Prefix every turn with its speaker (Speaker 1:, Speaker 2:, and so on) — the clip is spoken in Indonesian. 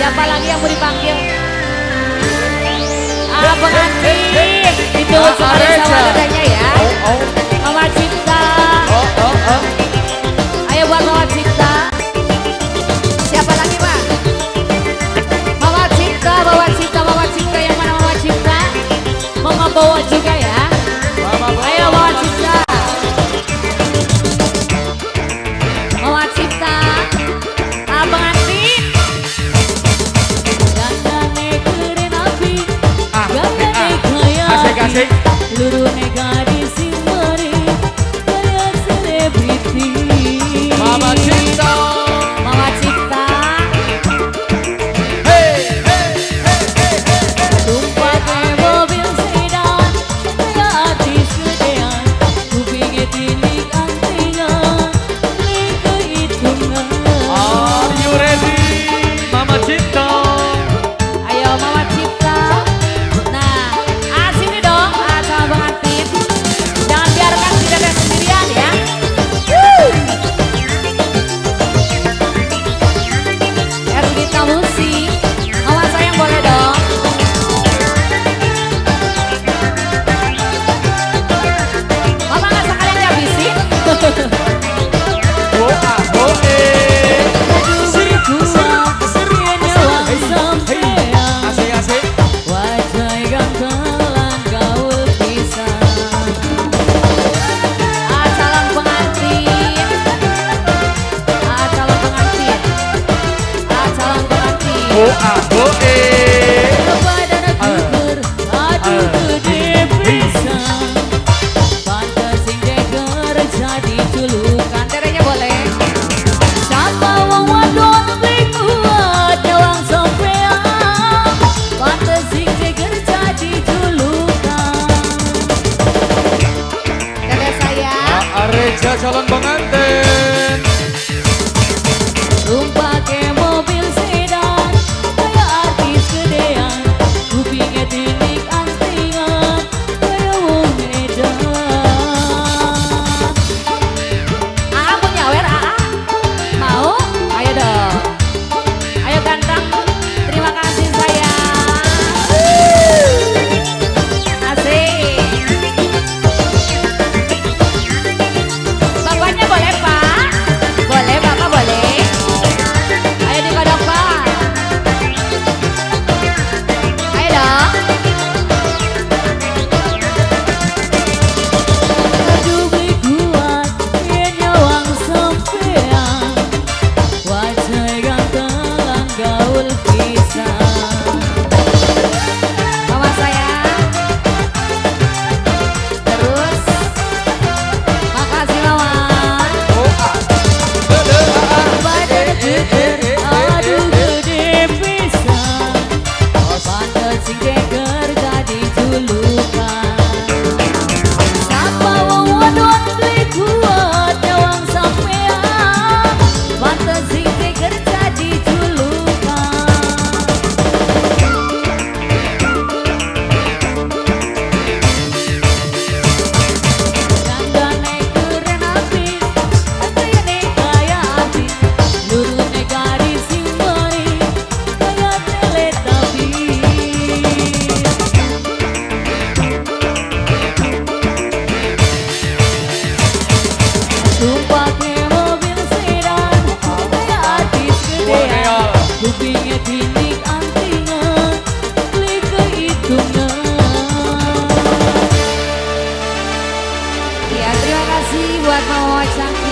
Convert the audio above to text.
Speaker 1: Siapa lagi yang mau dipanggil? Pengantin. Itu saudaranya ya. Mama Cinta. Ayo buat Mama Cinta. Siapa lagi Pak? Mama Cinta, Mama Cinta, Mama Cinta. Yang mana Mama Cinta? Mama bawa juga ya. Ayo Mama Cinta. Mama Cinta. Pengantin. Gandane keren api. Gandane kaya api. Lurune gadis simari. Kaya selebriti.
Speaker 2: Mama Cinta.
Speaker 1: Mama Cinta.
Speaker 2: Hey, hey, hey, hey, hey.
Speaker 1: Tumpah ke mobil sedan. Kaya artis gedean. Kupingnya tilik antingan. Beli kehitungan.
Speaker 2: Are you ready, Mama Cinta?
Speaker 1: Ayo Mama Cinta. Nah, sini dong, sama pengantin. Jangan biarkan si Dede sendirian ya. Erdita musik. Mama sayang boleh dong. Mama nggak sekalian ngabisin.
Speaker 2: Asik, asik.
Speaker 1: Wajah gantelan gaul pisan. Calon pengantin. Calon pengantin. Calon pengantin. Badan gugur, aduh gede pisan. Pantes sing deger jadi julukan. Terenya boleh. Siapa wong wadon beli kuat nyawang sampean. Pantes sing deger jadi julukan. Dede saya.
Speaker 2: Areja calon pengantin.
Speaker 1: Tumpah ke mobil sedan. Kaya artis gedean. Kupingnya tilik antingan. Kaya wong edan. Mau nyawer mau? Ayo dong. Ayo ganteng. Terima kasih sayang. Asik. Bapaknya boleh Pak? Boleh Bapak boleh. Ayo dikodok Pak. Ayo dong. Aduh beli kuat yen nyawang sampean. Wajah gantelan gaul pisan. Mama sayang. Terus. Makasih Mama. Badan geger, aduh gede pisan. Pantes sing deger jadi julukan. Siapa wong wadon beli kuat nyawang sampean. Pantes sing deger jadi julukan. Gandane keren apis, kayane kaya apis. Lurune gadis simari, kaya teletubbies. Tumpah ke mobil sedan, kaya artis gedean. Kupingnya tilik antingan, beli kehitungan. Ya terima kasih buat Mama Cantik.